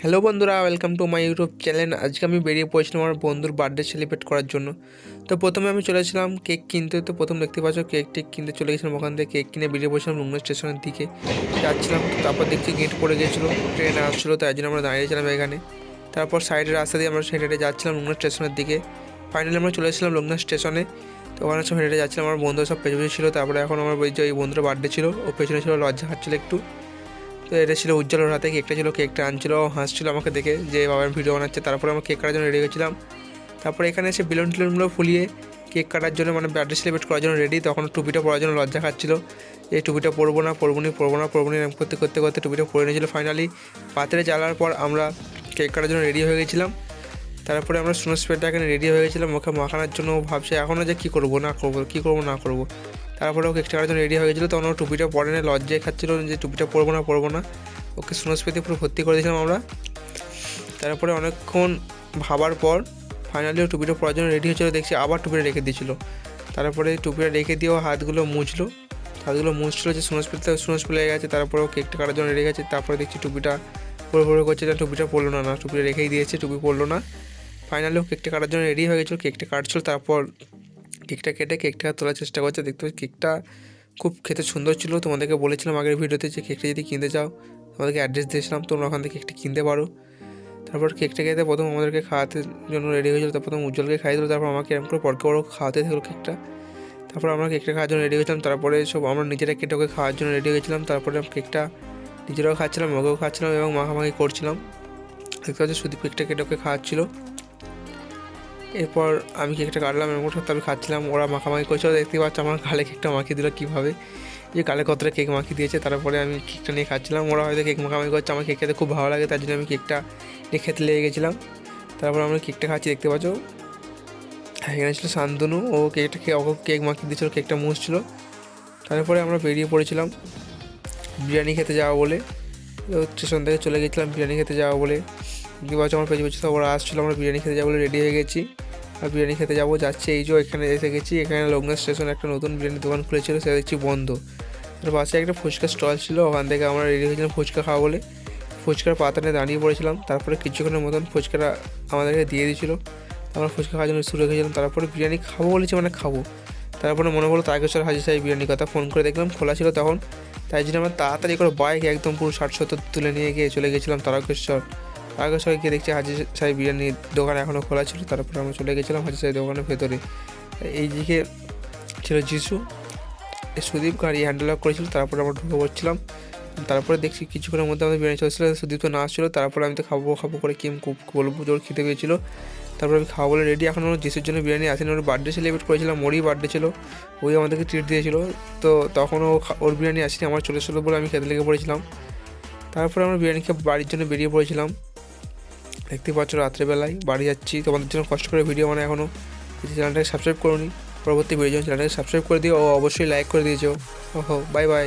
Hello বন্ধুরা, welcome to my YouTube channel. আজকে আমি বেরিয়ে পড়েছিলাম আমার বন্ধুর বার্থডে সেলিব্রেট করার জন্য। তো প্রথমে আমি চলেছিলাম কেক কিনতে। তো প্রথম দেখতে পাচ্ছ কেক টেক কিনতে চলে গেছিলাম। ওখান থেকে কেক কিনে বেরিয়ে পড়েছিলাম লুংনা স্টেশনের দিকে যাচ্ছিলাম। তারপর দেখছি গেট পড়ে গিয়েছিলো, ট্রেন আসছিলো, তাই জন্য আমরা দাঁড়িয়েছিলাম এখানে। তারপর সাইডের রাস্তা দিয়ে আমরা হেঁটে যাচ্ছিলাম লুংনা স্টেশনের দিকে। ফাইনালি আমরা চলে এসেছিলাম লুংনা স্টেশনে। তো ওখানে সব হেঁটে যাচ্ছিলাম, আমার বন্ধু সব পেছনে ছিল। তারপরে এখন আমার ওই যে এই বন্ধুর বার্থডে ছিল, ও পেছনে ছিল, লজ্জা খাচ্ছিলো একটু। তো এটা ছিল উজ্জ্বলের হাতে কেকটা ছিল, কেকটা আনছিল, হাসছিল আমাকে দেখে যে বাবার ভিডিও বানাচ্ছে। তারপরে আমরা কেক কাটার জন্য রেডি হয়েছিলাম। তারপরে এখানে এসে বেলুন টেলুনগুলো ফুলিয়ে কেক কাটার জন্য মানে বার্থডে সেলিব্রেট করার জন্য রেডি। তখন টুপিটা পরার জন্য লজ্জা খাচ্ছিল, এই টুপিটা পরবো না করতে করতে করতে টুপিটা পরে নিয়েছিল। ফাইনালি পাত্রে জ্বালার পর আমরা কেক কাটার জন্য রেডি হয়ে গেছিলাম। তারপরে আমরা স্নো স্প্রেটা এখানে রেডি হয়ে গেছিলাম মুখে মাখানোর জন্য। ভাবছি এখনও যে কী করবো না করবো। তারপরে ও কেকটা কাটার জন্য রেডি হয়ে গেছিলো, তখন ও টুপিটা পরে না, লজ্জায় খাচ্ছিলো যে টুপিটা পরবো না। ওকে স্নো স্প্রেতে পুরো ভর্তি করে দিয়েছিলাম আমরা। তারপরে অনেকক্ষণ ভাবার পর ফাইনালি ও টুপিটা পরার জন্য রেডি হয়েছিলো, দেখছি আবার টুপিটা রেখে দিয়েছিলো। তারপরে টুপিটা রেখে দিয়েও হাতগুলো মুছছিল যে স্নো স্প্রে লেগে গেছে। তারপরে ও কেকটা কাটার জন্য রেডি গেছে। তারপরে দেখছি টুপিটা পরে করছে, টুপিটা পরলো না, টুপিটা রেখেই দিয়েছে, টুপি পরলো না। ফাইনালি ও কেকটা কাটার জন্য রেডি হয়ে গেছিলো, কেকটা কাটছিল। তারপর কেকটা কেটে কেকটা তোলার চেষ্টা করছে। দেখতে পাচ্ছি কেকটা খুব খেতে সুন্দর ছিল। তোমাদেরকে বলেছিলাম আগের ভিডিওতে যে কেকটা যদি কিনতে চাও তোমাদেরকে অ্যাড্রেস দিয়েছিলাম, তোমরা ওখান থেকে কেকটা কিনতে পারো। তারপর কেকটা খেতে প্রথম আমাদেরকে খাওয়াতে জন্য রেডি হয়েছিল। তারপর প্রথম উজ্জ্বলকে খাইয়ে দিল, তারপর আমাকে এরকম করে পরকে বড় খাওয়াতে থাকলো কেকটা। তারপর আমরা কেকটা খাওয়ার জন্য রেডি হয়েছিলাম। তারপরে সব আমরা নিজেরা কেকটাকে খাওয়ার জন্য রেডি হয়েছিলাম। তারপরে কেকটা নিজেরাও খাচ্ছিলাম, ওকেও খাচ্ছিলাম এবং মাখামাখি করছিলাম। দেখতে পাচ্ছি সুদীপ কেকটা কেটে খাওয়াচ্ছিল। এরপর আমি কেকটা কাটলাম, এরকম করতে আমি খাচ্ছিলাম, ওরা মাখামাখি করছিল। দেখতে পাচ্ছ আমার গালে কেকটা মাখিয়ে দিল কীভাবে, যে গালে কতটা কেক মাখিয়ে দিয়েছে। তারপরে আমি কেকটা নিয়ে খাচ্ছিলাম, ওরা হয়তো কেক মাখামাখি করছে। আমার কেক খেতে খুব ভালো লাগে, তার জন্য আমি কেকটা নিয়ে খেতে লেগে গেছিলাম। তারপর আমরা কেকটা খাচ্ছি, দেখতে পাচ্ছ এখানে ছিল শান্তনু, ও কেকটা খেয়ে ওকে কেক মাখিয়ে দিয়েছিল, কেকটা মুছছিল। তারপরে আমরা বেরিয়ে পড়েছিলাম বিরিয়ানি খেতে যাওয়া বলে। স্টেশন থেকে চলে গেছিলাম বিরিয়ানি খেতে যাওয়া বলে। দেখতে পাচ্ছ আমার পেছনে তো ওরা আসছিলো, আমরা বিরিয়ানি খেতে যাবো বলে রেডি হয়ে গেছি। আর বিরিয়ানি খেতে যাচ্ছি, এই যে এখানে এসে গেছি। এখানে লুংনা স্টেশনে একটা নতুন বিরিয়ানির দোকান খুলেছিল, সেটা দেখছি বন্ধ। তার পাশে একটা ফুচকা স্টল ছিল, ওখান থেকে আমরা রেডি হয়েছিলাম ফুচকা খাওয়া বলে। ফুচকার পাতানে দাঁড়িয়ে পড়েছিলাম। তারপরে কিছুক্ষণের মতন ফুচকাটা আমাদেরকে দিয়ে দিয়েছিলো, আমরা ফুচকা খাওয়ার জন্য শুরু রেখেছিলাম। তারপরে বিরিয়ানি খাবো বলেছি, মানে খাবো। তারপরে মনে হলো তারকেশ্বর হাজি সাহেব বিরিয়ানির কথা, ফোন করে দেখলাম খোলা ছিল তখন। তাই জন্য আমরা তাড়াতাড়ি করে বাইক একদম পুরো 60-70 তুলে নিয়ে গিয়ে চলে গেছিলাম তারকেশ্বর গিয়ে দেখছি হাজি সাহেব বিরিয়ানির দোকান এখনও খোলা ছিল। তারপরে আমরা চলে গেছিলাম হাজি সাহেব দোকানের ভেতরে। এই দিকে ছিল যিশু, সুদীপ গাড়ি হ্যান্ডেল অফ করেছিল। তারপরে আমরা ঢুকে পড়ছিলাম। তারপরে দেখছি কিছুক্ষণের মধ্যে আমাদের বিরিয়ানি চলছিল, সুদীপ তো না আসছিলো। তারপরে আমি তো খাবো করে কি বলবো, জোর খেতে পেয়েছিলো। তারপরে আমি খাওয়া বলে রেডি। এখন আমার যিশুর জন্য বিরিয়ানি আসেনি, ওর বার্থডে সেলিব্রেট করেছিলাম, ওরই বার্থডে ছিল, ওই আমাদেরকে ট্রিট দিয়েছিলো। তো তখন ওর বিরিয়ানি আসেনি, আমার চলে এসেছিলো বলে আমি খেতে লেগে পড়েছিলাম। তারপরে আমরা বিরিয়ানি খেয়ে বাড়ির জন্য বেরিয়ে পড়েছিলাম। দেখতে পাচ্ছ রাত্রেবেলায় বাড়ি যাচ্ছি, তোমাদের জন্য কষ্ট করে ভিডিও মানে এখনও যদি চ্যানেলটাকে সাবস্ক্রাইব করোনি, পরবর্তী ভিডিওর জন্য চ্যানেলটাকে সাবস্ক্রাইব করে দিও ও অবশ্যই লাইক করে দিয়েছো। ওহো, বাই বাই।